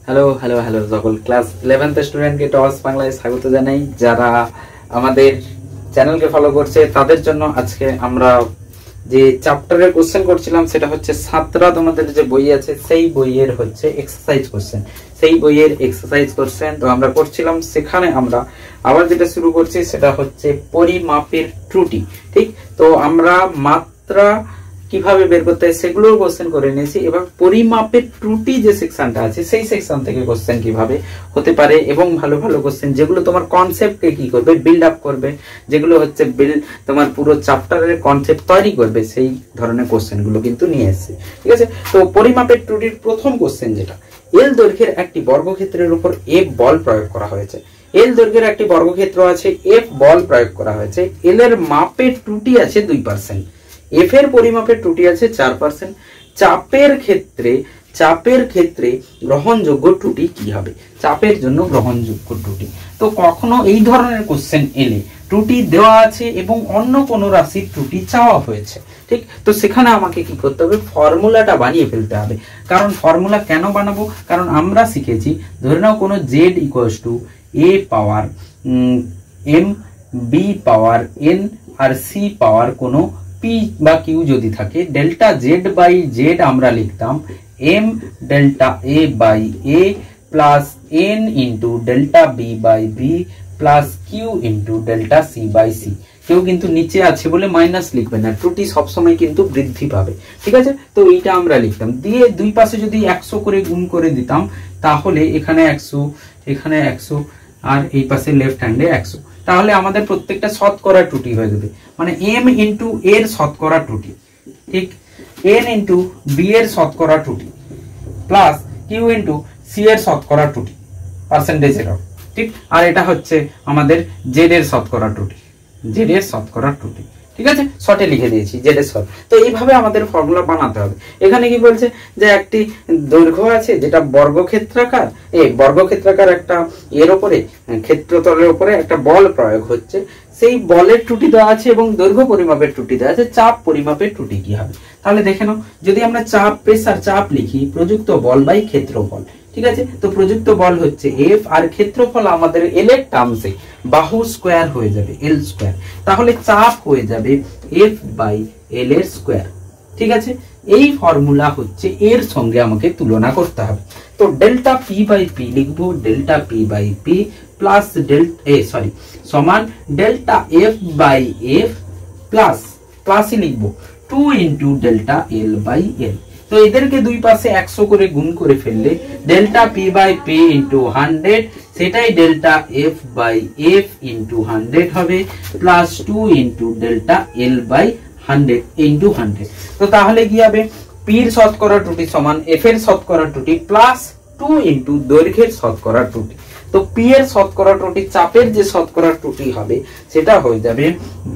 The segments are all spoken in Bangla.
হ্যালো হ্যালো হ্যালো সকল ক্লাস 11th স্টুডেন্টকে টস বাংলায় স্বাগত জানাই। যারা আমাদের চ্যানেলকে ফলো করছে তাদের জন্য আজকে আমরা যে চ্যাপ্টারের কোশ্চেন করছিলাম সেটা হচ্ছে সাতরা তোমাদের যে বই আছে সেই বইয়ের হচ্ছে এক্সারসাইজ কোশ্চেন, সেই বইয়ের এক্সারসাইজ কোশ্চেন তো আমরা করছিলাম। সেখানে আমরা আবার যেটা শুরু করছি সেটা হচ্ছে পরিমাপের ত্রুটি। ঠিক, তো আমরা মাত্রা কিভাবে বের করতে হয় সেগুলোও কোশ্চেন করে নিয়েছি। এবার পরিমাপের ত্রুটি যে সেকশনটা আছে সেই সেকশন থেকে কোশ্চেন কিভাবে হতে পারে এবং ভালো ভালো কোশ্চেন যেগুলো তোমার কনসেপ্টকে কি করবে, বিল্ড আপ করবে, যেগুলো হচ্ছে তোমার পুরো চ্যাপ্টারের কনসেপ্ট তৈরি করবে, সেই ধরনের কোশ্চেনগুলো কিন্তু নিয়ে এসেছি। ঠিক আছে, তো পরিমাপের ত্রুটির প্রথম কোশ্চেন যেটা, এল দৈর্ঘ্যের একটি বর্গক্ষেত্রের উপর এফ বল প্রয়োগ করা হয়েছে। এল দৈর্ঘ্যের একটি বর্গক্ষেত্র আছে, এফ বল প্রয়োগ করা হয়েছে। এল এর মাপের ত্রুটি আছে 2%, এফ এর পরিমাপের ত্রুটি আছে 4%। চাপের ক্ষেত্রে গ্রহণযোগ্য ত্রুটি কি হবে? চাপের জন্য গ্রহণযোগ্য ত্রুটি। তো কখনো এই ধরনের কোশ্চেন এলে ত্রুটি দেওয়া আছে এবং অন্য কোনো রাশির ত্রুটি চাওয়া হয়েছে, ঠিক, তো সেখানে আমাকে কি করতে হবে, ফর্মুলাটা বানিয়ে ফেলতে হবে। কারণ ফর্মুলা কেন বানাবো, কারণ আমরা শিখেছি ধরে নাও কোনো Z equals to A power M B power N আর সি পাওয়ার কোনো পি বা কিউ যদি থাকে, ডেল্টা জেড বাই জেড আমরা লিখতাম M delta A by A plus N into delta B by B plus Q into delta C by C. কেউ কিন্তু নিচে আছে বলে মাইনাস লিখবে না, ত্রুটি সবসময় কিন্তু বৃদ্ধি পাবে। ঠিক আছে, তো এইটা আমরা লিখতাম, দিয়ে দুই পাশে যদি 100 করে গুণ করে দিতাম তাহলে এখানে 100 এখানে 100 আর এই পাশে লেফট হ্যান্ডে 100, তাহলে আমাদের প্রত্যেকটা শতকরা ত্রুটি হয়ে যাবে। মানে এম ইন্টু এর শতকরা ত্রুটি, ঠিক, এন ইন্টু বি এর শতকরা ত্রুটি প্লাস কিউ ইন্টু সি এর শতকরা ত্রুটি পার্সেন্টেজ এর, ঠিক, আর এটা হচ্ছে আমাদের জেড এর শতকরা ত্রুটি, জেড এর শতকরা ত্রুটি। ঠিক আছে, শর্টে লিখে দিয়েছি জেড এর শর্ট। তো এইভাবে আমাদের ফর্মুলা বানাতে হবে। এখানে কি বলছে যে একটি দৈর্ঘ্য আছে যেটা বর্গক্ষেত্রাকার, এই বর্গক্ষেত্রাকার একটা এর উপরে ক্ষেত্রতলের উপরে একটা বল প্রয়োগ হচ্ছে, সেই বলের ত্রুটি দেওয়া আছে এবং দৈর্ঘ্য পরিমাপের ত্রুটি দেওয়া আছে। চাপ পরিমাপের ত্রুটি কি হবে? তাহলে দেখে নাও, যদি আমরা চাপ প্রেসার চাপ লিখি প্রযুক্ত বল বাই ক্ষেত্রফল। ঠিক আছে, তো প্রযুক্ত বল হচ্ছে এফ আর ক্ষেত্রফল আমাদের এল এর টার্মসে বাহু স্কোয়ার হয়ে যাবে এল স্কোয়ার, তাহলে চাপ হয়ে যাবে এফ বাই এল এর স্কোয়ার। ঠিক আছে, এই ফর্মুলা হচ্ছে এর সঙ্গে আমাকে তুলনা করতে হবে। তো ডেল্টা পি বাই পি লিখবো, delta P by P plus সমান ডেল্টা এফ বাই এফ প্লাসই লিখবো 2 into delta L by L. তো এদেরকে দুই পাশে 100 করে গুণ করে ফেললে delta P by P into 100, সেটাই delta F by F into 100 হবে plus 2 into delta L by 100 into 100। তো তাহলে কি হবে, পির শতকরা ত্রুটি সমান এফ এর শতকরা ত্রুটি প্লাস 2 ইন্টু দৈর্ঘ্যের শতকরা ত্রুটি। তো পি এর শতকরা ত্রুটি, চাপের যে শতকরা ত্রুটি হবে সেটা হয়ে যাবে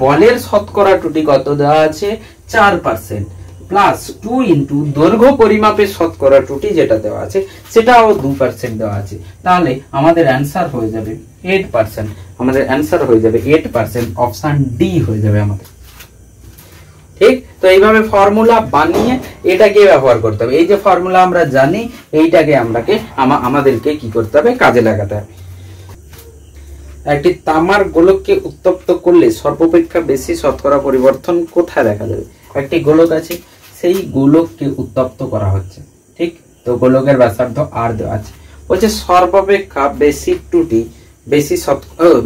বলের শতকরা ত্রুটি কত দেওয়া আছে 4% প্লাস 2 ইন্টু দৈর্ঘ্য পরিমাপের শতকরা ত্রুটি যেটা দেওয়া আছে সেটাও 2% দেওয়া আছে। তাহলে আমাদের অ্যান্সার হয়ে যাবে 8%, আমাদের অ্যান্সার হয়ে যাবে 8%, অপশন ডি হয়ে যাবে আমাদের। ঠিক, তো এইভাবে ফর্মুলা বানিয়ে এটাকে ব্যবহার করতে হবে। এই যে ফর্মুলা আমরা জানি এইটাকে আমাদেরকে কি করতে হবে, কাজে লাগাতে হবে। একটি তামার গোলককে উত্তপ্ত করলে সর্বাপেক্ষা বেশি শতকরা পরিবর্তন কোথায় দেখা যাবে? একটি গোলক আছে, সেই গোলককে উত্তপ্ত করা হচ্ছে, ঠিক, তো গোলকের ব্যাসার্ধ আর দেওয়া আছে, বলছে সর্বাপেক্ষা বেশি ত্রুটি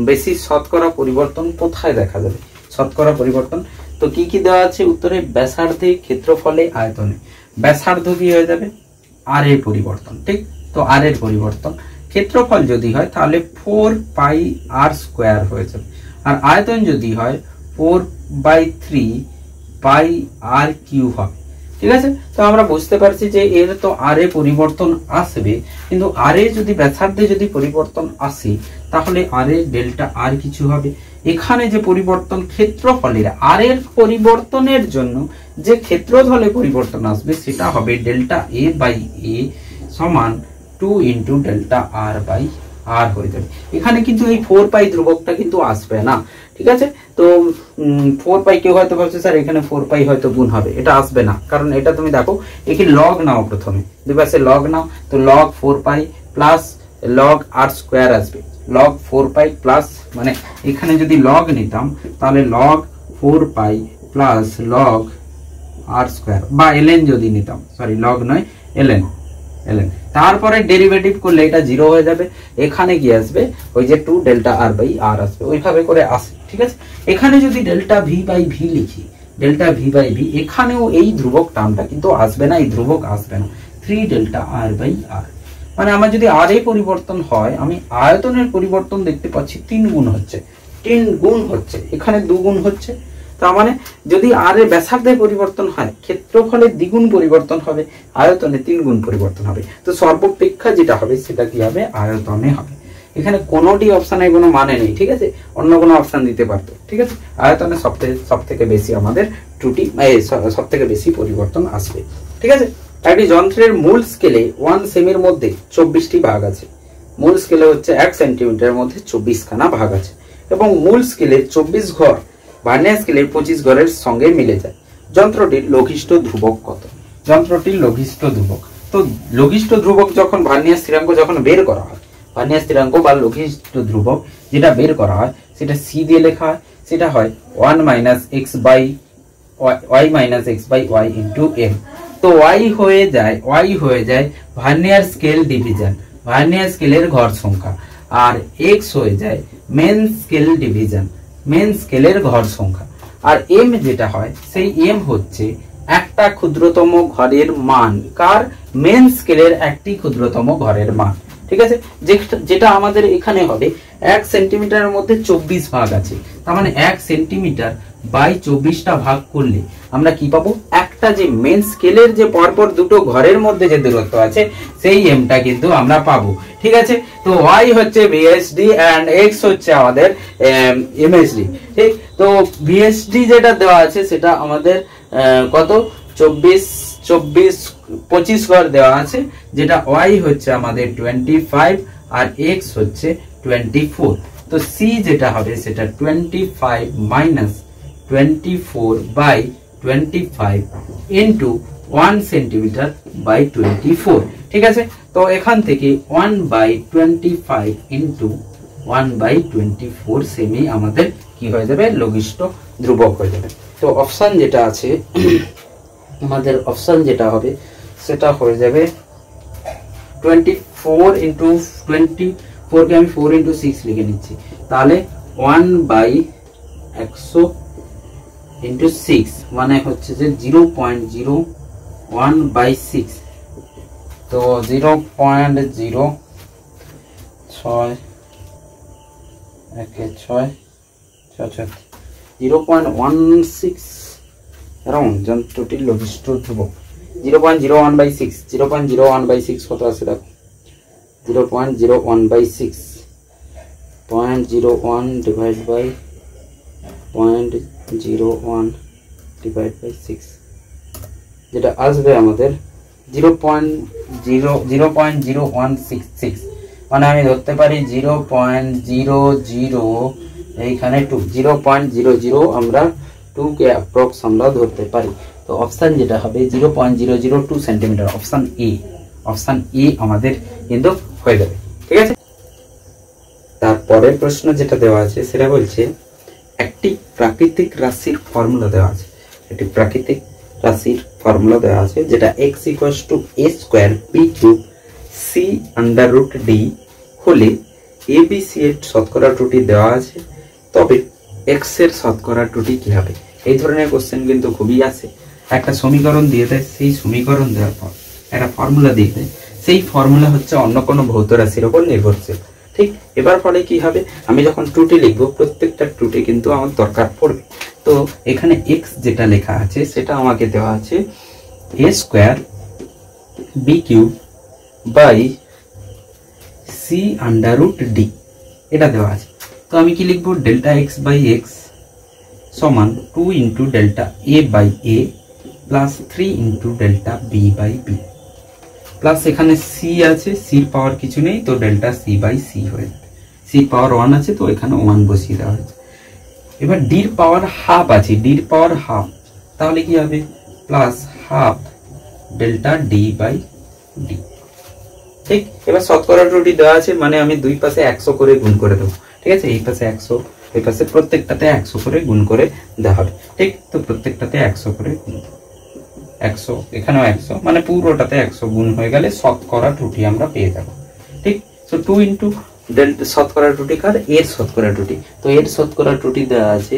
বেশি শতকরা পরিবর্তন কোথায় দেখা যাবে? শতকরা পরিবর্তন তো কি কি দেওয়া আছে উত্তরে, ব্যাসার্ধে, ক্ষেত্রফলে, আয়তনে। ব্যাসার্ধ কি হয়ে যাবে, আর এর পরিবর্তন, ঠিক, তো আর এর পরিবর্তন। ক্ষেত্রফল যদি হয় তাহলে 4 পাই আর স্কোয়ার হয়ে যাবে, আর আয়তন যদি হয় 4/3 পাই আর কিউ হবে। ঠিক আছে, তো আমরা বুঝতে পারছি যে এর তো আর এ পরিবর্তন আসবে, কিন্তু আর এ যদি ব্যাসার্ধে যদি পরিবর্তন আসে তাহলে আর এ ডেল্টা আর কিছু হবে। এখানে যে পরিবর্তন ক্ষেত্রফলের আর এর পরিবর্তনের জন্য যে ক্ষেত্রফলে পরিবর্তন আসবে সেটা হবে ডেল্টা এ বাই এ সমান 2 ইন্টু ডেল্টা আর বাই আর হয়ে যাবে। এখানে কিন্তু এই 4 পাই ধ্রুবকটা কিন্তু আসবে না। ঠিক আছে, তো 4 পাই কেউ হয়তো ভাবছে স্যার এখানে 4 পাই হয়তো গুণ হবে, এটা আসবে না, কারণ এটা তুমি দেখো একে লগ নাও, প্রথমে দুই পাশে লগ নাও, তো লগ 4 পাই প্লাস লগ আর স্কোয়ার আসবে, লগ 4 পাই প্লাস, মানে এখানে যদি লগ নিতাম তাহলে লগ 4 পাই প্লাস লগ আর স্কোয়ার, বা এলএন যদি নিতাম, সরি লগ নয় এলএন, তারপরে ডেরিভেটিভ করলে এটা 0 হয়ে যাবে, এখানে কি আসবে ওই যে 2 ডেল্টা আর বাই আর আসবে, ওইভাবে করে আসে। ঠিক আছে, এখানে যদি ডেল্টা ভি বাই ভি লিখি, ডেল্টা ভি বাই ভি, এখানেও এই ধ্রুবক টার্মটা কিন্তু আসবে না, এই ধ্রুবক আসবে না, 3 ডেল্টা আর বাই আর, মানে আমার যদি আর এ পরিবর্তন হয়, আমি আয়তনের পরিবর্তন দেখতে পাচ্ছি 3 গুণ হচ্ছে, 3 গুণ হচ্ছে, এখানে 2 গুণ হচ্ছে, তার মানে যদি আর এর ব্যাসার্ধের পরিবর্তন হয়, ক্ষেত্রফলে দ্বিগুণ পরিবর্তন হবে, আয়তনে 3 গুণ পরিবর্তন হবে। তো সর্বাপেক্ষা যেটা হবে সেটা কি হবে, আয়তনে হবে। এখানে কোনোটি অপশনের কোনো মানে নেই, ঠিক আছে, অন্য কোনো অপশন দিতে পারতো, ঠিক আছে। আয়তনে সব থেকে বেশি আমাদের ত্রুটি, সব থেকে বেশি পরিবর্তন আসবে, ঠিক আছে। একটি যন্ত্রের মূল স্কেলে 1 সেমির মধ্যে 24টি ভাগ আছে, মূল স্কেলে হচ্ছে 1 সেন্টিমিটারের মধ্যে 24 খানা ভাগ আছে, এবং মূল স্কেলের 24 ঘর ভার্নিয়ার স্কেলের 25 ঘরের সঙ্গে মিলে যায়। যন্ত্রটির লঘিষ্ঠ ধ্রুবক কত? যন্ত্রটির লঘিষ্ঠ ধ্রুবক, তো লঘিষ্ঠ ধ্রুবক যখন ভার্নিয়ার স্থিরাঙ্ক যখন বের করা হয়, ভার্নিয়ার স্থিরাঙ্ক বা লঘিষ্ঠ ধ্রুবক যেটা বের করা হয় সেটা সি দিয়ে লেখা হয়, সেটা হয় 1 minus X by Y minus X by Y into M. তো ওয়াই হয়ে যায় ভার্নিয়ার স্কেল ডিভিশন, ভার্নিয়ার স্কেলের ঘর সংখ্যা, আর এক্স হয়ে যায় মেন স্কেল ডিভিশন, মেন স্কেলের ঘর সংখ্যা, আর এম যেটা হয় সেই এম হচ্ছে একটা ক্ষুদ্রতম ঘরের মান, কার? মেন স্কেলের একটি ক্ষুদ্রতম ঘরের মান, ঠিক আছে। যেটা আমাদের এখানে হবে 1 সেন্টিমিটারের মধ্যে 24 ভাগ আছে, তার মানে 1 সেন্টিমিটার বাই 24টা ভাগ করলে আমরা কি পাবো, একটা যে মেন স্কেলের যে পরপর দুটো ঘরের মধ্যে যে দূরত্ব আছে সেই এমটা কিন্তু আমরা পাবো, ঠিক আছে। তো y হচ্ছে ভিএসডি এন্ড x হচ্ছে আমাদের এমএসডি, ঠিক। তো ভিএসডি যেটা দেওয়া আছে সেটা আমাদের কত, 25 ঘর দেওয়া আছে, যেটা y হচ্ছে আমাদের 25 আর x হচ্ছে 24। তো c যেটা হবে সেটা 25 minus 24 by 25 into 1 centimetre by 24, ঠিক আছে। তো এখান থেকে 1 বাই 25 ইন্টু 1 বাই 24 সেমি আমাদের কি হয়ে যাবে, লঘিষ্ঠ ধ্রুবক হয়ে যাবে। তো অপশন যেটা আছে আমাদের, অপশন যেটা হবে সেটা হয়ে যাবে 24 ইন্টু 24 কে আমি 4 ইন্টু 6 লিখে নিচ্ছি, তাহলে 1 বাই 100 ইন্টু 6 মানে হচ্ছে যে 0.01 বাই 6, তো 0.06 0.16 অ্যারাউন্ড যন্ত্রটির লঘিষ্ঠ ধ্রুবক 0.01 বাই 6, 0.01 বাই 6 কত আছে দেখো, 0.01 by 6, 0.01 divide by 0.01 divide by 6, যেটা আসবে আমাদের 0.0166, মানে আমি ধরতে পারি 0.00 এইখানে 2, 0.00 আমরা 2 কে অ্যাপ্রক্স আমরা ধরতে পারি। তো অপশন যেটা হবে 0.002 সেন্টিমিটার, অপশন এ আমাদের কিন্তু হয়ে যাবে, ঠিক আছে। তারপরে প্রশ্ন যেটা দেওয়া আছে সেটা বলছে একটি প্রাকৃতিক রাশির ফর্মুলা দেওয়া আছে, একটি প্রাকৃতিক রাশির ফর্মুলা দেওয়া আছে যেটা x = a square b cube c √d হলে abc এর শতকরা ত্রুটি দেওয়া আছে, তবে x এর শতকরা ত্রুটি কি হবে? এই ধরনের কোশ্চেন কিন্তু খুবই আসে, একটা সমীকরণ দিয়ে দেয়, সেই সমীকরণ দেওয়ার পর একটা ফর্মুলা দিয়ে দেয়, সেই ফর্মুলা হচ্ছে অন্য কোনো ভৌত রাশির উপর নির্ভরশীল, ঠিক। এবার ফলে কি হবে, আমি যখন ত্রুটি লিখবো প্রত্যেকটা ত্রুটি কিন্তু আমার দরকার পড়বে। তো এখানে x যেটা লেখা আছে সেটা আমাকে দেওয়া আছে a square b cube by c √d, এটা দেওয়া আছে। তো আমি কি লিখবো, ডেল্টা x বাই x সমান 2 into delta a by a plus 3 into delta b by b, plus এখানে c আছে, c পাওয়ার কিছু নেই, তো ডেল্টা c বাই c হয়ে যাবে, c পাওয়ার 1 আছে তো এখানে 1 বসিয়ে দেওয়া হয়েছে। এবার d এর পাওয়ার হাফ আছে, d এর পাওয়ার হাফ, তাহলে কি হবে, plus half delta d by d, ঠিক। এবার শতকরা ত্রুটি দেওয়া আছে মানে আমি দুই পাশে 100 করে গুণ করে দেবো। ঠিক আছে, এই পাশে 100, এই পাশে প্রত্যেকটাতে 100 করে গুণ করে দেওয়া হবে। ঠিক, তো প্রত্যেকটাতে 100 করে গুণ, 100 এখানেও 100, মানে পুরোটাতে 100 গুণ হয়ে গেলে শতকরা ত্রুটি আমরা পেয়ে যাবো। ঠিক, সো 2 ইন্টু শতকরা ত্রুটি কার, এর শতকরা ত্রুটি। তো এর শতকরা ত্রুটি দেওয়া আছে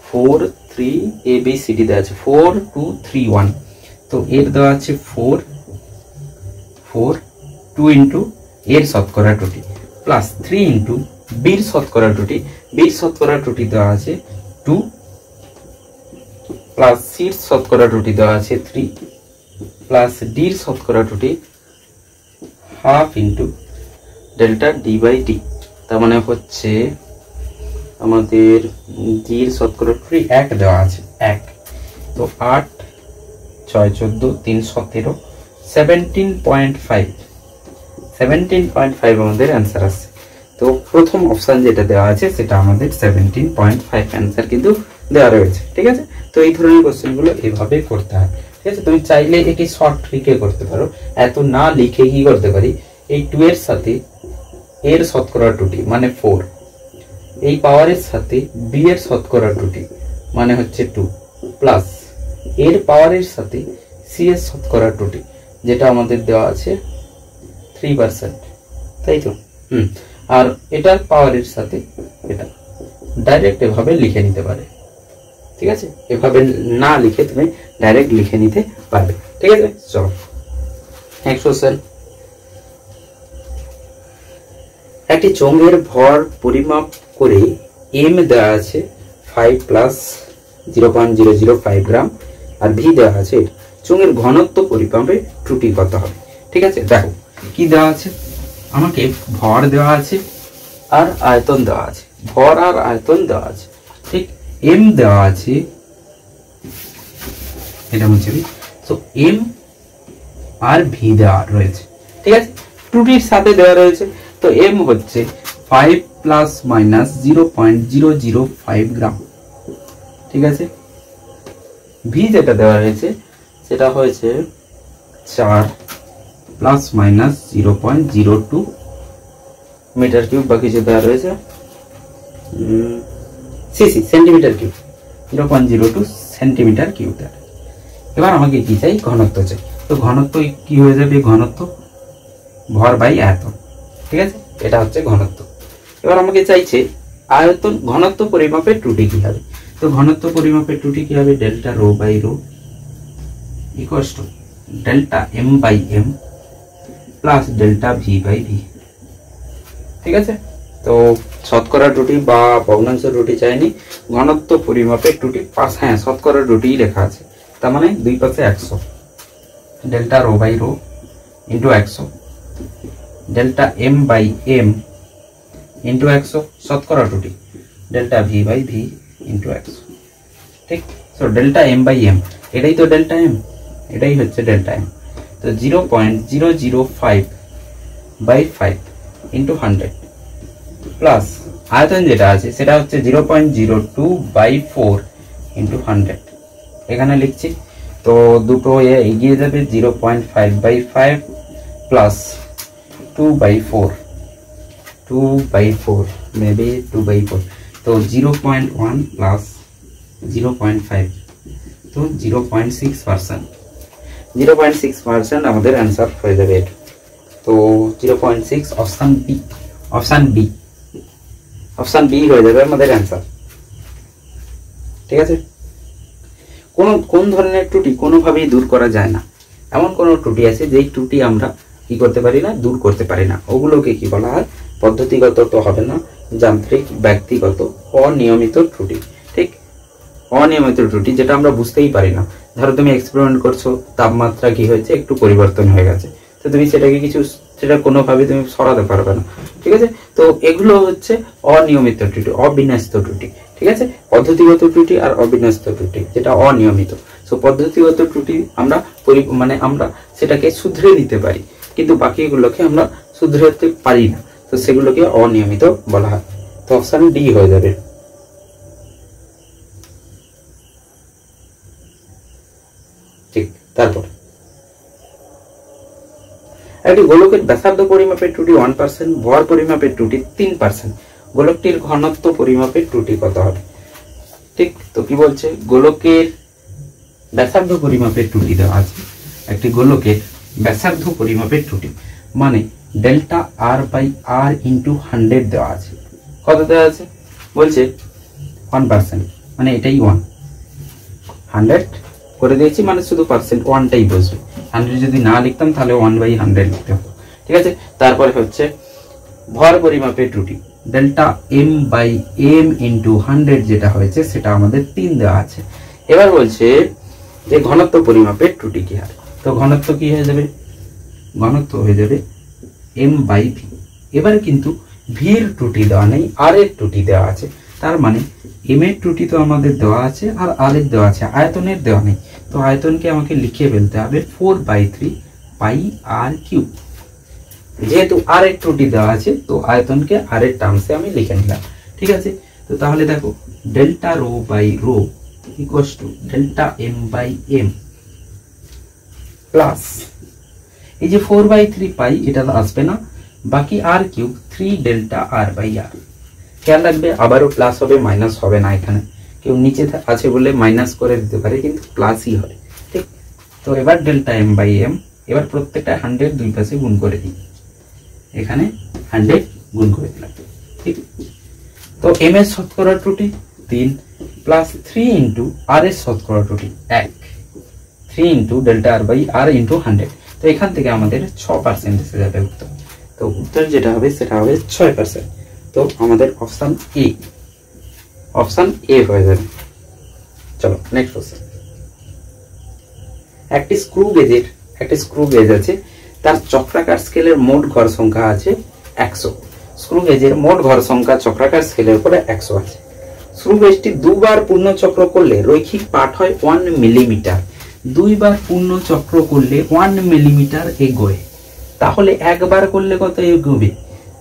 4 3 ABCD দেওয়া আছে 4 2 3 1। তো এর দেওয়া আছে 4 4 2 ইন্টু এর শতকরা ত্রুটি প্লাস 3 ইন্টু বির শতকরা ত্রুটি। বির শতকরা ত্রুটি দেওয়া আছে 2 প্লাস সির শতকরা ত্রুটি দেওয়া আছে 3 প্লাস ডির শতকরা ত্রুটি half into delta D by D. তার মানে হচ্ছে আমাদের ডির শতকরা ত্রুটি 1 দেওয়া আছে 1। তো 8 6 14 3 17 17.5 17.5 আমাদের অ্যান্সার আছে। তো প্রথম অপশন যেটা দেওয়া আছে সেটা আমাদের 17.5 অ্যান্সার কিন্তু দেওয়া রয়েছে। ঠিক আছে, তো এই ধরনের কোশ্চেনগুলো এভাবে করতে হয়। ঠিক আছে, তুমি চাইলে একে শর্ট ট্রিকে করতে পারো, এত না লিখে কি করতে পারি, এই 2 এর সাথে এর শতকরা ত্রুটি মানে 4, এই পাওয়ারের সাথে বি এর শতকরা ত্রুটি মানে হচ্ছে 2 প্লাস এর পাওয়ারের সাথে সি এর শতকরা ত্রুটি যেটা আমাদের দেওয়া আছে 3%, তাই তো। আর এটার পাওয়ারের সাথে এটা ডাইরেক্ট এভাবে লিখে নিতে পারে। ঠিক আছে, এভাবে না লিখে তুমি ডাইরেক্ট লিখে নিতে পারবে। ঠিক আছে, চলো নেক্সট কোশ্চেন। একটি চোঙের ভর পরিমাপ করে এম দেওয়া আছে 5 প্লাস 0.005 গ্রাম আর ভি দেওয়া আছে। চোঙের ঘনত্ব পরিমাপে ত্রুটি কত হবে? ঠিক আছে, দেখো কি দেওয়া আছে, আমাকে ভর দেওয়া আছে আর আয়তন দেওয়া আছে, ভর আর আয়তন দেওয়া আছে। ঠিক, এম দেওয়া আছে, এটা মুছে দিই। তো এম আর ভি দেওয়া রয়েছে। ঠিক আছে, ত্রুটির সাথে দেওয়া রয়েছে। তো এম হচ্ছে 5 প্লাস মাইনাস 0.005 গ্রাম। ঠিক আছে, ভি যেটা দেওয়া রয়েছে সেটা হয়েছে 4 প্লাস মাইনাস 0.02 মিটার কিউব, বাকি যে দেওয়া রয়েছে CC centimetre cube, 0.02 centimetre cube দেওয়া। এবার আমাকে কি চাই, ঘনত্ব চাই। তো ঘনত্ব কি হয়ে যাবে, ঘনত্ব ভর বাই আয়তন। ঠিক আছে, এটা হচ্ছে ঘনত্ব। এবার আমাকে চাইছে আয়তন, ঘনত্ব পরিমাপের ত্রুটি কি হবে। তো ঘনত্ব পরিমাপের ত্রুটি কি হবে, delta rho by rho equals to delta M by M plus delta V by V. ঠিক আছে, তো শতকরা ত্রুটি বা ভগ্নাংশ ত্রুটি চাইনি, ঘনত্ব পরিমাপের ত্রুটি পাশ, হ্যাঁ শতকরা ত্রুটি লেখা আছে। তার মানে দুই পাশে 100, delta rho by rho into 100 delta M by M into 100 শতকরা ত্রুটি delta V by V into 100। ঠিক, so delta M by M, এটাই তো ডেল্টা এম, এটাই হচ্ছে ডেল্টা এম। তো 0.005 বাই 5 ইন্টু 100 প্লাস আয়তন যেটা আছে সেটা হচ্ছে 0.02 বাই 4 ইন্টু 100। এখানে লিখছি, তো দুটো এগিয়ে যাবে, 0.5 by 5 plus 2 by 4, 2 by 4 maybe 2 by 4, তো 0.1 প্লাস 0.5, তো 0.6%, 0.6% আমাদের অ্যান্সার হয়ে যাবে এটা। তো 0.6 option B, option B, option B হয়ে যাবে আমাদের অ্যান্সার। ঠিক আছে, কোন ধরনের ত্রুটি কোনোভাবেই দূর করা যায় না, এমন কোন ত্রুটি আছে যেই ত্রুটি আমরা কি করতে পারি না, দূর করতে পারি না। ওগুলোকে কি বলা হয়, পদ্ধতিগত তো হবে না, যান্ত্রিক, ব্যক্তিগত, অনিয়মিত ত্রুটি। ঠিক, অনিয়মিত ত্রুটি যেটা আমরা বুঝতেই পারি না। ধরো তুমি এক্সপেরিমেন্ট করছো, তাপমাত্রা কি হয়েছে, একটু পরিবর্তন হয়ে গেছে, তো তুমি সেটাকে সেটা কোনোভাবে তুমি সরাতে পারবে না। ঠিক আছে, তো এগুলো হচ্ছে অনিয়মিত ত্রুটি, অবিন্যস্ত ত্রুটি। ঠিক আছে, পদ্ধতিগত ত্রুটি আর অবিন্যস্ত ত্রুটি যেটা অনিয়মিত। সো পদ্ধতিগত ত্রুটি আমরা আমরা সেটাকে শুধরে নিতে পারি, কিন্তু বাকিগুলোকে আমরা শুধরাতে পারি না, তো সেগুলোকে অনিয়মিত বলা হয়। তো অপশন ডি হয়ে যাবে। ঠিক, তারপর একটি গোলকের ব্যাসার্ধ পরিমাপের ত্রুটি 1%, ভর পরিমাপের ত্রুটি 3%, গোলকটির ঘনত্ব পরিমাপের ত্রুটি কত হবে? ঠিক, তো কি বলছে, গোলকের ব্যাসার্ধ পরিমাপের ত্রুটি দেওয়া আছে। একটি গোলকের ব্যাসার্ধ পরিমাপের ত্রুটি মানে delta R by R into 100 দেওয়া আছে। কত দেওয়া আছে? বলছে 1%, মানে এটাই 1, 100 করে দিয়েছি, মানে শুধু পার্সেন্ট 1টাই বসবে। 100 যদি না লিখতাম তাহলে 1/100 লিখতে হতো। ঠিক আছে, তারপরে হচ্ছে ভর পরিমাপের ত্রুটি delta M by M into 100 যেটা হয়েছে সেটা আমাদের 3 দেওয়া আছে। এবার বলছে যে ঘনত্ব পরিমাপের ত্রুটি কি হয়? তো ঘনত্ব কি হয়ে যাবে? ঘনত্ব হয়ে যাবে এম বাই ভি। এবার কিন্তু ভির ত্রুটি দেওয়া নেই, আর এর ত্রুটি দেওয়া আছে। তার মানে এম এর ত্রুটি তো আমাদের দেওয়া আছে আর আর এর দেওয়া আছে, আয়তনের দেওয়া নেই। তো আয়তনকে আমাকে লিখে ফেলতে হবে 4/3 পাই আর কিউব। যেহেতু আর এর ত্রুটি দেওয়া আছে তো আয়তনকে আর এর টার্মসে আমি লিখে নিলাম। ঠিক আছে, তো তাহলে দেখো delta rho by rho equals to delta M by M plus এই যে 4/3 পাই এটা আসবে না, বাকি R cube 3 delta R by R. খেয়াল রাখবে আবারও প্লাস হবে, মাইনাস হবে না। এখানে কেউ নিচে আছে বলে মাইনাস করে দিতে পারে, কিন্তু প্লাসই হবে। ঠিক, তো এবার ডেল্টা এম বাই এম, এবার প্রত্যেকটা 100 দুই পাশে গুণ করে দিই, এখানে 100 গুণ করে দিলাম। ঠিক, তো এম এর শতকরা ত্রুটি 3 প্লাস 3 ইন্টু আর এর শতকরা ত্রুটি 1, 3 into delta R by R into 100। তো এখান থেকে আমাদের 6% এসে যাবে উত্তর। তো উত্তর যেটা হবে সেটা হবে 6%। তো আমাদের অপশন এ হয়ে যাবে। চলো নেক্সট কোশ্চেন। একটি স্ক্রু গেজ আছে, তার চক্রাকার স্কেলের মোট ঘর সংখ্যা আছে 100। স্ক্রু গেজের মোট ঘর সংখ্যা চক্রাকার স্কেলের উপরে 100 আছে। স্ক্রু গেজটি দুবার পূর্ণ চক্র করলে রৈখিক পাঠ হয় 1 মিলিমিটার। দুইবার পূর্ণ চক্র করলে 1 মিলিমিটার এগোয়, তাহলে একবার করলে কত এগোবে?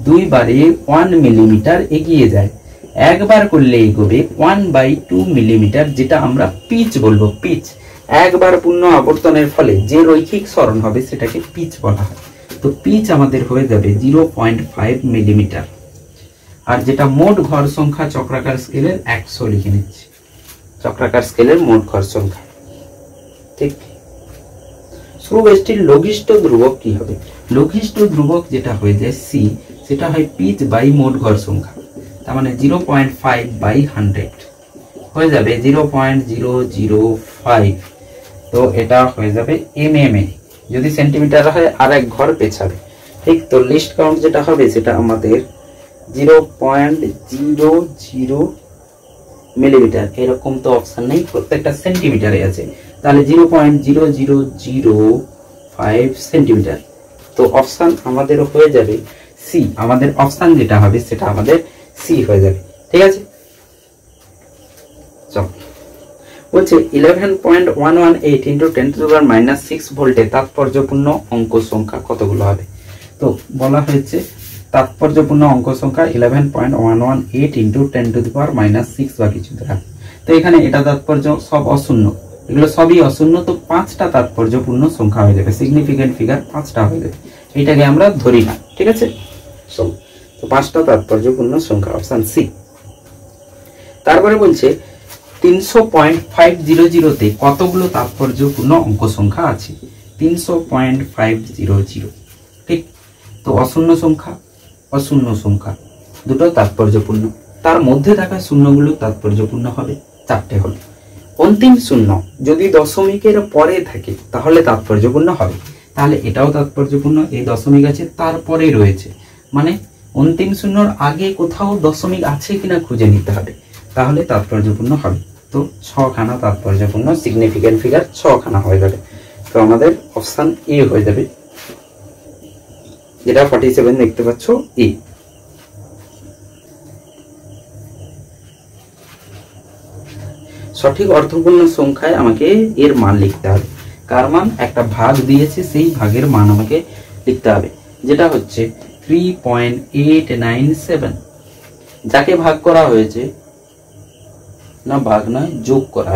দুইবারে 1 মিলিমিটার এগিয়ে যায়। একবার করলে এগোবে 1/2 মিলিমিটার, যেটা আমরা পিচ বলবো। পিচ, একবার পূর্ণ আবর্তনের ফলে যে রৈখিক সরণ হবে সেটাকে পিচ বলা হয়। তো পিচ আমাদের হয়ে যাবে 0.5 মিলিমিটার। আর যেটা মোট ঘর সংখ্যা চক্রাকার স্কেলের 100 লিখে নিচ্ছি, চক্রাকার স্কেলের মোট ঘর সংখ্যা। ঠিক, স্ক্রু গেজটির লঘিষ্ঠ ধ্রুবক কি হবে? লঘিষ্ঠ ধ্রুবক যেটা হয়ে যায় সি, সেটা হয় পিচ বাই মোট ঘর সংখ্যা। তার মানে 0.5/100 হয়ে যাবে 0.005। তো এটা হয়ে যাবে mm এ। যদি সেন্টিমিটার হয় আর এক ঘর পেছাবে। ঠিক, তো লিস্ট কাউন্ট যেটা হবে সেটা আমাদের 0.00 মিলিমিটার। এরকম তো অপশন নেই, প্রত্যেকটা সেন্টিমিটারে আছে। তাহলে 0.0005 সেন্টিমিটার। তো অপশন আমাদের হয়ে যাবে সি। আমাদের অপশন যেটা হবে সেটা আমাদের সি হয়ে যাবে। ঠিক আছে, চল বলছে 11.118 ইন্টু 10⁻⁻6 ভোল্টে তাৎপর্যপূর্ণ অঙ্ক সংখ্যা কতগুলো হবে? তো বলা হয়েছে তাৎপর্যপূর্ণ অঙ্ক সংখ্যা 11.118 ইন্টু 10⁻⁻6 বা কিছু দ্বারা। তো এখানে এটা তাৎপর্য সব অশূন্য, এগুলো সবই অশূন্য। তো 5টা তাৎপর্যপূর্ণ সংখ্যা হয়ে যাবে, সিগনিফিকেন্ট ফিগার 5টা হয়ে যাবে। এইটাকে আমরা ধরি না। ঠিক আছে, তো 5টা তাৎপর্যপূর্ণ সংখ্যা, অপশন সি। তারপরে বলছে 300.500 কতগুলো তাৎপর্যপূর্ণ অঙ্ক সংখ্যা আছে? 300.500। ঠিক, তো অশূন্য সংখ্যা দুটো তাৎপর্যপূর্ণ, তার মধ্যে থাকা শূন্যগুলো তাৎপর্যপূর্ণ হবে 4টে হলো। অন্তিম শূন্য যদি দশমিকের পরে থাকে তাহলে তাৎপর্যপূর্ণ হবে। তাহলে এটাও তাৎপর্যপূর্ণ, এই দশমিক আছে তারপরে রয়েছে, মানে অন্তিম শূন্যর আগে কোথাও দশমিক আছে কিনা খুঁজে নিতে হবে, তাহলে তাৎপর্যপূর্ণ হবে। তো 6খানা তাৎপর্যপূর্ণ সিগনিফিকেন্ট ফিগার 6খানা হয়ে যাবে। তো আমাদের অপশন এ হয়ে যাবে, যেটা 47 দেখতে পাচ্ছ, এ। সঠিক অর্থপূর্ণ সংখ্যায় আমাকে এর মান লিখতে হবে। কার মান? একটা ভাগ দিয়েছে, সেই ভাগের মান আমাকে লিখতে হবে, যেটা হচ্ছে 3.897। যাকে ভাগ করা হয়েছে, না ভাগ নয়, যোগ করা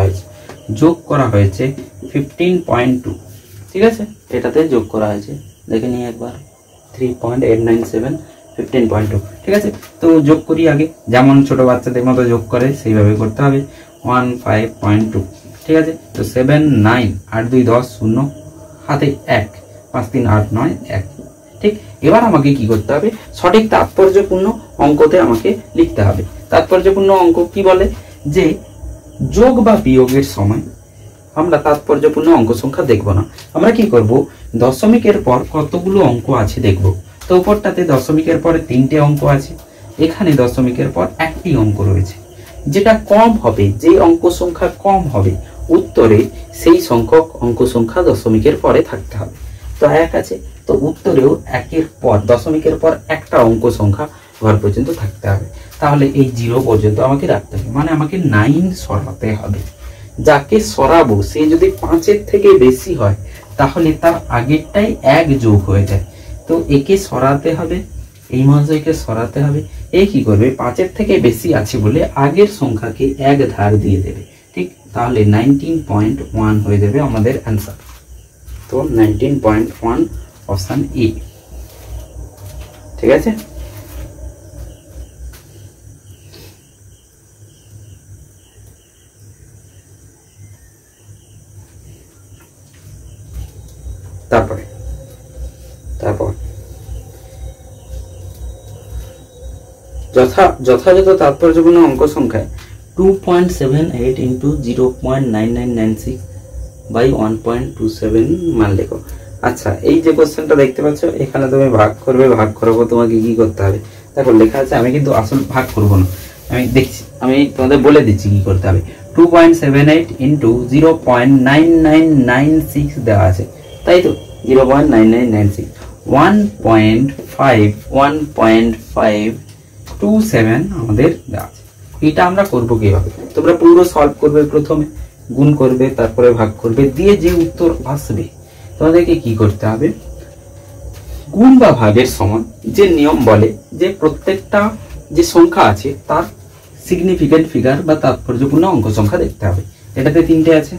হয়েছে 15.2। ঠিক আছে, এটাতে যোগ করা হয়েছে দেখে নিই একবার 3.897 15.2 ঠিক আছে। তো যোগ করি আগে, যেমন ছোট বাচ্চাদের মতো যোগ করে সেইভাবে করতে হবে। 15.2 ঠিক আছে। তো 7 9 8 2 10 0 হাতে 1 5 3 8 9 1 ঠিক। এবার আমাকে কি করতে হবে, সঠিক তাৎপর্যপূর্ণ অঙ্কতে আমাকে লিখতে হবে। তাৎপর্যপূর্ণ অঙ্ক কি বলে, যে যোগ বা বিয়োগের সময় আমরা তাৎপর্যপূর্ণ অঙ্ক সংখ্যা দেখব না, আমরা কি করব, দশমিকের পর কতগুলো অঙ্ক আছে দেখব। তো উপরটাতে দশমিকের পরে 3টে অঙ্ক আছে, এখানে দশমিকের পর 1টি অঙ্ক রয়েছে। যেটা কম হবে, যে অঙ্ক সংখ্যা কম হবে উত্তরে, সেই সংখ্যক অঙ্ক সংখ্যা দশমিকের পরে থাকতে হবে। তো 1 আছে, তো উত্তরেও 1-এর পর দশমিকের পর একটা অঙ্ক সংখ্যা ঘর পর্যন্ত থাকতে হবে। তাহলে এই 0 পর্যন্ত আমাকে রাখতে হবে, মানে আমাকে 9 সরাতে হবে। যাকে সরাবো সে যদি 5-এর থেকে বেশি হয় তাহলে তার আগেরটাই 1 যোগ হয়ে যায়। তো একে সরাতে হবে, এই মহাশয়কে সরাতে হবে। এ কি করবে, 5-এর থেকে বেশি আছে বলে আগের সংখ্যাকে 1 ধার দিয়ে দেবে, ঠিক। তাহলে 19.1 হয়ে যাবে আমাদের অ্যান্সার। তো 19.1 অপশন এ, ঠিক আছে। তারপর যথাযথ তাৎপর্যপূর্ণ অঙ্ক সংখ্যায় 2.78 ইন্টু 0.9996 বাই 1.27 মান লেখো। আচ্ছা, এই যে কোশ্চেনটা দেখতে পাচ্ছ, এখানে তুমি ভাগ করবে, ভাগ করাবো তোমাকে কি করতে হবে দেখো লেখা আছে। আমি কিন্তু আসল ভাগ করব না, আমি দেখছি, আমি তোমাদের বলে দিচ্ছি কি করতে হবে। 2.78 ইন্টু 0.9996 দেওয়া আছে, তাই তো 0.9996 1.527 আমাদের দেওয়া আছে। এটা আমরা করবো কিভাবে, তোমরা পুরো সলভ করবে, প্রথমে গুণ করবে, তারপরে ভাগ করবে, দিয়ে যে উত্তর আসবে তোমাদেরকে কি করতে হবে, গুণ বা ভাগের সময় যে নিয়ম বলে যে প্রত্যেকটা যে সংখ্যা আছে তার সিগনিফিকেন্ট ফিগার বা তাৎপর্যপূর্ণ অঙ্ক সংখ্যা দেখতে হবে। এটাতে 3টে আছে,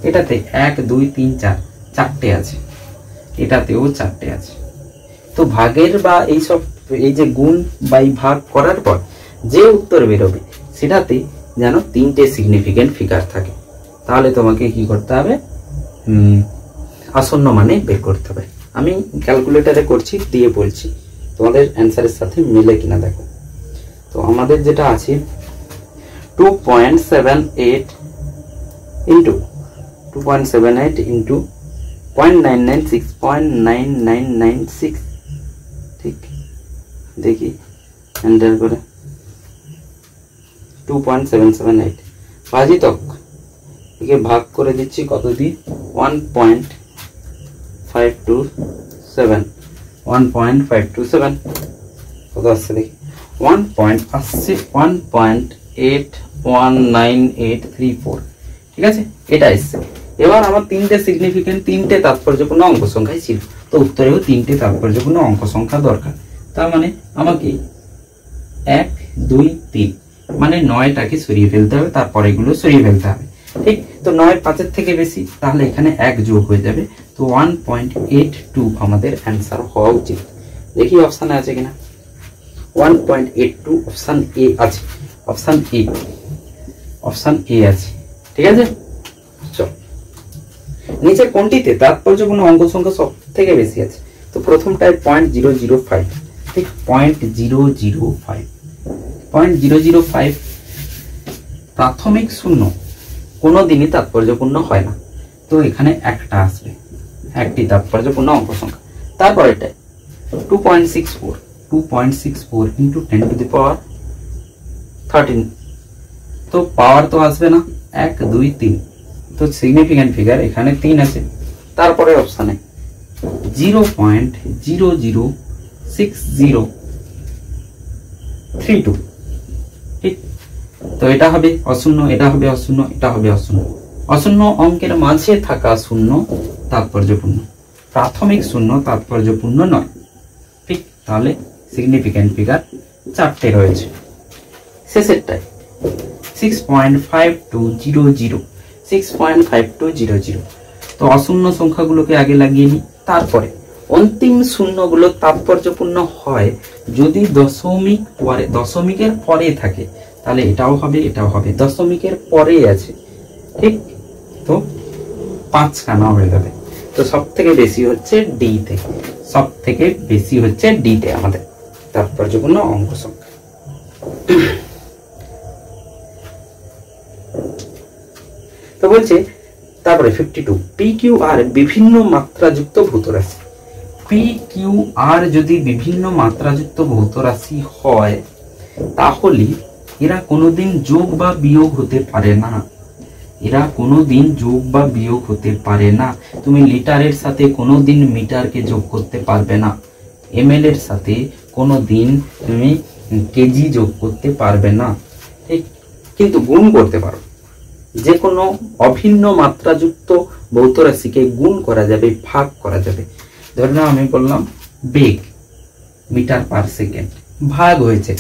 এটাতে 1 2 3 4 4টে আছে, এটাতেও 4টে আছে। তো ভাগের বা এইসব এই যে গুণ বা ভাগ করার পর যে উত্তর বেরোবে সেটাতে যেন 3টে সিগনিফিকেন্ট ফিগার থাকে। তাহলে তোমাকে কি করতে হবে, আসন্ন মানে বের করতে হবে। আমি ক্যালকুলেটরে করছি, দিয়ে বলছি তোমাদের অ্যান্সারের সাথে মিলে কিনা দেখো। তো আমাদের যেটা আছে 2.78 ইন্টু 0.9996 ঠিক, দেখি এন্টার করে 2.778 ভাজিতক একে ভাগ করে দিচ্ছি কত দিয়ে, 1.527 কত আসছে দেখি, 1.81984 ঠিক আছে, এটা এসছে। এবার আমার 3টে সিগনিফিকেন্ট 3টে তাৎপর্যপূর্ণ অঙ্ক সংখ্যাই ছিল, তো উত্তরেও 3টে তাৎপর্যপূর্ণ অঙ্ক সংখ্যা দরকার। তার মানে আমাকে 1 2 3 মানে 9টাকে সরিয়ে ফেলতে হবে, তারপরে এগুলো সরিয়ে ফেলতে হবে, ঠিক। তো 9 5-এর থেকে বেশি, তাহলে এখানে 1 যোগ হয়ে যাবে। তো 1.82 আমাদের অ্যান্সার হওয়া উচিত। দেখি অপশানে আছে কিনা, 1.82 অপশান এ আছে, অপশান এ আছে, ঠিক আছে। চল নিচে কোনটিতে তাৎপর্যপূর্ণ অঙ্ক সংখ্যা সব থেকে বেশি আছে, তো প্রথমটায় 0.005 ঠিক, 0.005 প্রাথমিক শূন্য কোনোদিনই তাৎপর্যপূর্ণ হয় না, তো এখানে একটা আসবে, একটি তাৎপর্যপূর্ণ অঙ্ক সংখ্যা। তারপর এটা 2.64 ইন্টু 10 টু দি পাওয়ার 13, তো পাওয়ার তো আসবে না, 1 2 3, তো সিগনিফিকেন্ট ফিগার এখানে 3 আছে। তারপরে অপশানে 0.006032 ঠিক, তো এটা হবে অশূন্য, এটা হবে অশূন্য, এটা হবে অশূন্য। অশূন্য অঙ্কের মাঝে থাকা শূন্য তাৎপর্যপূর্ণ, প্রাথমিক শূন্য তাৎপর্যপূর্ণ নয়, ঠিক। তাহলে সিগনিফিকেন্ট ফিগার 4টে রয়েছে। শেষেরটায় 6.5200, তো অশূন্য সংখ্যাগুলোকে আগে লাগিয়ে নিই, তারপরে অন্তিম শূন্যগুলো তাৎপর্যপূর্ণ হয় যদি দশমিকের পরে থাকে, তাহলে এটাও হবে, এটাও হবে, দশমিকের পরে আছে, ঠিক? তো 5খানা হয়ে যাবে। তো সব থেকে বেশি হচ্ছে ডি তে, সব থেকে বেশি হচ্ছে ডি তে আমাদের তাৎপর্যপূর্ণ অঙ্ক সংখ্যা। তো বলছে তারপরে 52, পি কিউ আর বিভিন্ন মাত্রাযুক্ত ভৌত রাশি। পি কিউ আর যদি বিভিন্ন মাত্রাযুক্ত ভৌত রাশি হয়, তাহলে এরা কোনোদিন যোগ বা বিয়োগ হতে পারে না। এরা কোনোদিন যোগ বা বিয়োগ হতে পারে না। তুমি লিটারের সাথে কোনোদিন মিটারকে যোগ করতে পারবে না, এমএল এর সাথে কোনোদিন তুমি কেজি যোগ করতে পারবে না, ঠিক? কিন্তু গুণ করতে পারো। যে কোনো অভিন্ন মাত্রাযুক্ত ভৌত রাশিকে গুণ করা যাবে, ভাগ করা যাবে। ধরে নাও আমি বললাম বেগ মিটার পার সেকেন্ড, ভাগ হয়েছে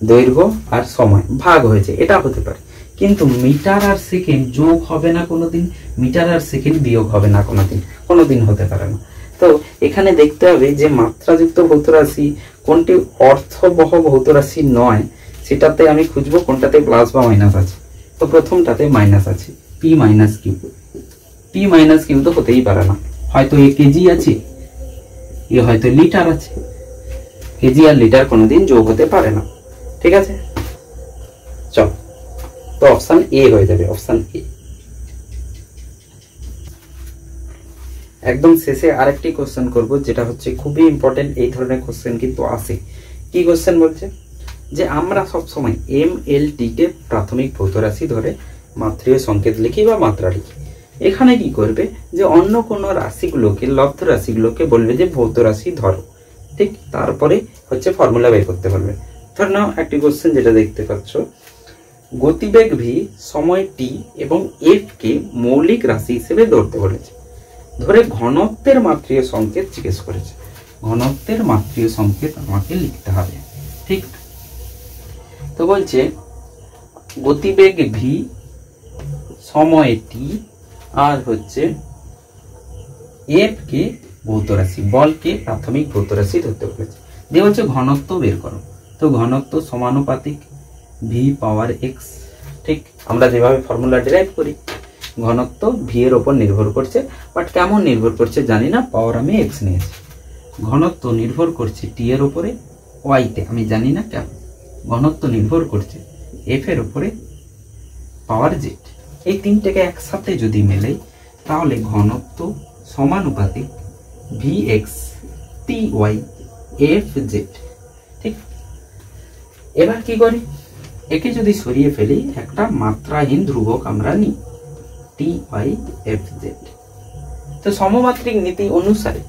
দৈর্ঘ্য আর সময়, ভাগ হয়েছে, এটা হতে পারে। কিন্তু মিটার আর সেকেন্ড যোগ হবে না কোনোদিন, মিটার আর সেকেন্ড বিয়োগ হবে না কোনোদিন, কোনোদিন হতে পারে না। তো এখানে দেখতে হবে যে মাত্রাযুক্ত ভৌত রাশি কোনটি অর্থবহ ভৌত রাশি নয়, সেটাতে আমি খুঁজবো কোনটাতে প্লাস বা মাইনাস আছে। তো প্রথমটাতে মাইনাস আছে, P minus Q. P minus Q তো হতেই পারে না, হয়তো এ কেজি আছে, এ হয়তো লিটার আছে, কেজি আর লিটার কোনোদিন যোগ হতে পারে না, ঠিক আছে? চল, তো অপশন এ হয়ে যাবে, অপশন এ। একদম শেষে আরেকটি কোশ্চেন করব, যেটা হচ্ছে খুবই ইম্পর্টেন্ট। এই ধরনের কোশ্চেন কিন্তু আসে। কি কোশ্চেন বলছে যে আমরা সবসময় এম এল টি কে প্রাথমিক ভৌত রাশি ধরে মাত্রীয় সংকেত লিখি বা মাত্রা লিখি। এখানে কি করবে যে অন্য কোনো রাশিগুলোকে, লব্ধ রাশিগুলোকে বলবে যে ভৌত রাশি ধরো, ঠিক? তারপরে হচ্ছে ফর্মুলা বের করতে বলবে। ধরে নাও একটি কোশ্চেন যেটা দেখতে পাচ্ছ, গতিবেগ ভি, সময় টি এবং এফ কে মৌলিক রাশি হিসেবে ধরতে বলেছে। ধরে ঘনত্বের মাত্রীয় সংকেত জিজ্ঞেস করেছে। ঘনত্বের মাত্রীয় সংকেত আমাকে লিখতে হবে, ঠিক? তো বলছে গতিবেগ ভি, সময় টি আর হচ্ছে এফ কে ভৌত রাশি, বলকে প্রাথমিক ভৌত রাশি ধরতে বলেছে। দিয়ে হচ্ছে ঘনত্ব বের করো। তো ঘনত্ব সমানুপাতিক ভি পাওয়ার এক্স, ঠিক? আমরা যেভাবে ফর্মুলা ডিরাইভ করি, ঘনত্ব ভি এর উপর নির্ভর করছে, বাট কেমন নির্ভর করছে জানি না, পাওয়ার আমি এক্স নিয়েছি। ঘনত্ব নির্ভর করছে টি এর উপরে, ওয়াইতে আমি জানি না কেমন। ঘনত্ব নির্ভর করছে এফ এর উপরে, পাওয়ার জেড। এই তিনটাকে একসাথে যদি মেলে, তাহলে ঘনত্ব সমানুপাতিক V X T Y F Z, ঠিক? এবার কি করি, একে যদি সরিয়ে ফেলি, একটা মাত্রাহীন ধ্রুবক আমরা নিই, টি ওয়াই এফ জেড। তো সমমাত্রিক নীতি অনুসারে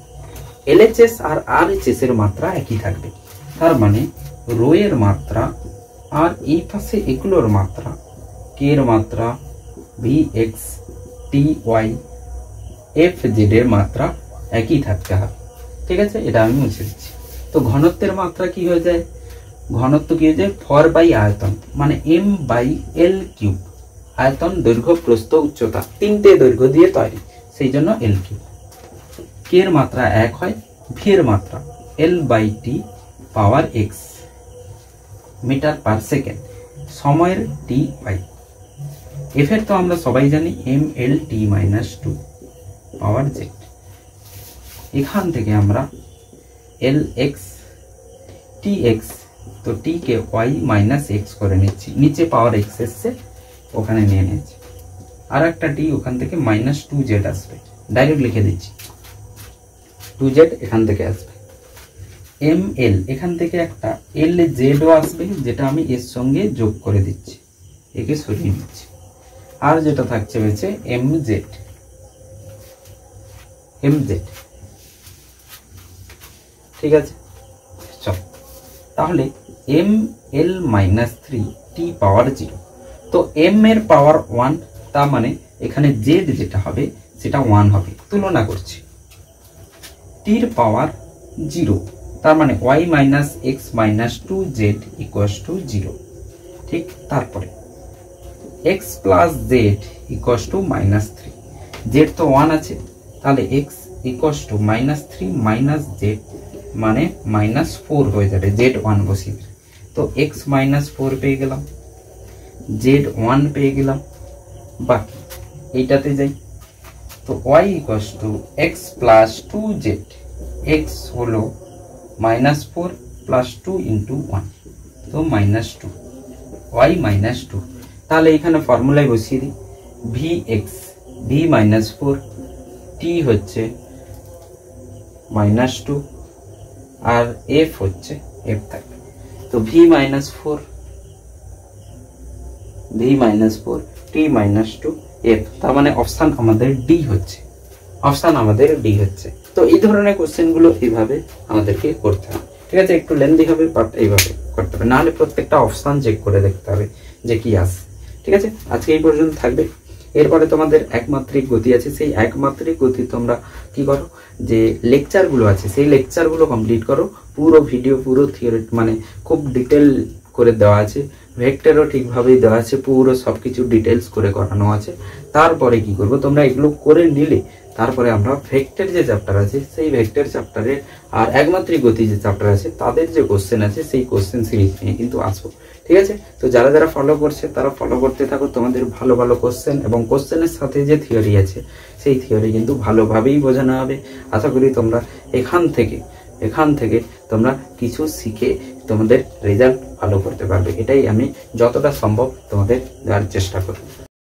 এলএচএস আর আরএচএস এর মাত্রা একই থাকবে। তার মানে রো এর মাত্রা আর এই পাশে এগুলোর মাত্রা, কে এর মাত্রা, V X T Y F Z এর মাত্রা একই থাকতে হবে, ঠিক আছে? এটা আমি মুছে দিচ্ছি। তো ঘনত্বের মাত্রা কি হয়ে যায়, ঘনত্ব কি হয়ে যায়, ভর বাই আয়তন, মানে এম বাই এল কিউব। আয়তন, দৈর্ঘ্য, প্রস্থ, উচ্চতা, তিনটে দৈর্ঘ্য দিয়ে তৈরি, সেই জন্য এল কিউব। কে এর মাত্রা এক হয়, ভি এর মাত্রা L by T power X metre per second, সময়ের টি বাই এফ এর তো আমরা সবাই জানি M L T minus two power Z. এখান থেকে আমরা এল এক্স টি এক্স, তো টি কে ওয়াই মাইনাস এক্স করে নিচ্ছি, নিচে পাওয়ার এক্স এসছে, ওখানে নিয়ে নিচ্ছি। আর একটা টি ওখান থেকে মাইনাস টু জেড আসবে, ডাইরেক্ট লিখে দিচ্ছি, টু জেড এখান থেকে আসবে। এম এল, এখান থেকে একটা এল জেডও আসবে, যেটা আমি এর সঙ্গে যোগ করে দিচ্ছি, একে সরিয়ে নিচ্ছি। আর যেটা থাকছে হচ্ছে এম জেড, এম জেড, ঠিক আছে? চল, তাহলে M L minus three T power zero. তো এম এর পাওয়ার ওয়ান, তার মানে এখানে জেড যেটা হবে সেটা ওয়ান হবে, তুলনা করছি। টির পাওয়ার জিরো, তার মানে Y minus X minus two Z equals to zero, ঠিক? তারপরে X plus Z equals to minus three, Z তো ওয়ান আছে, তাহলে এক্স ইকুয়ালস টু -3 - z মানে -4 হয়ে যাবে, z1 বসিয়ে দিলে। তো x -4 পেয়ে গেলাম, z1 পেয়ে গেলাম, বাকি এইটাতে যাই। তো y equals to x plus 2z, x হলো -4 প্লাস 2 ইন্টু 1, তো -2, y -2। তাহলে এখানে ফর্মুলায় বসিয়ে দিই, vx v -4, t হচ্ছে -2 আর f হচ্ছে f থাকবে। তো v -4 t -2 f, তার মানে অপশন আমাদের ডি হচ্ছে, তো এই ধরনের কোশ্চেন গুলো এইভাবে আমাদেরকে করতে হবে, ঠিক আছে। একটু লেন্দি হবে বাট এইভাবে করতে হবে, নাহলে প্রত্যেকটা অপশন চেক করে দেখতে হবে যে কি আসে, ঠিক আছে। আজকে এই পর্যন্ত থাকবে। এরপরে তোমাদের একমাত্রিক গতি আছে, সেই একমাত্রিক গতি তোমরা কি করো, যে লেকচারগুলো আছে সেই লেকচারগুলো কমপ্লিট করো। পুরো ভিডিও, পুরো থিওরি মানে খুব ডিটেল করে দেওয়া আছে, ভেক্টরও ঠিকভাবেই দেওয়া আছে, পুরো সবকিছু ডিটেলস করে করানো আছে। তারপরে কি করবো, তোমরা এগুলো করে নিলে তারপরে আমরা ভেক্টর যে চ্যাপ্টার আছে সেই ভেক্টর চ্যাপ্টারের আর একমাত্রিক গতি যে চ্যাপ্টার আছে তাদের যে কোশ্চেন আছে সেই কোশ্চেন সিরিজ নিয়ে কিন্তু আসবো, ঠিক আছে। তো যারা যারা ফলো করছে তারা ফলো করতে থাকো, তোমাদের ভালো ভালো কোশ্চেন এবং কোশ্চেনের সাথে যে থিওরি আছে সেই থিওরি কিন্তু ভালোভাবেই বোঝানো হবে। আশা করি তোমরা এখান থেকে তোমরা কিছু শিখে তোমাদের রেজাল্ট ভালো করতে পারবে, এটাই আমি যতটা সম্ভব তোমাদের দেওয়ার চেষ্টা করব।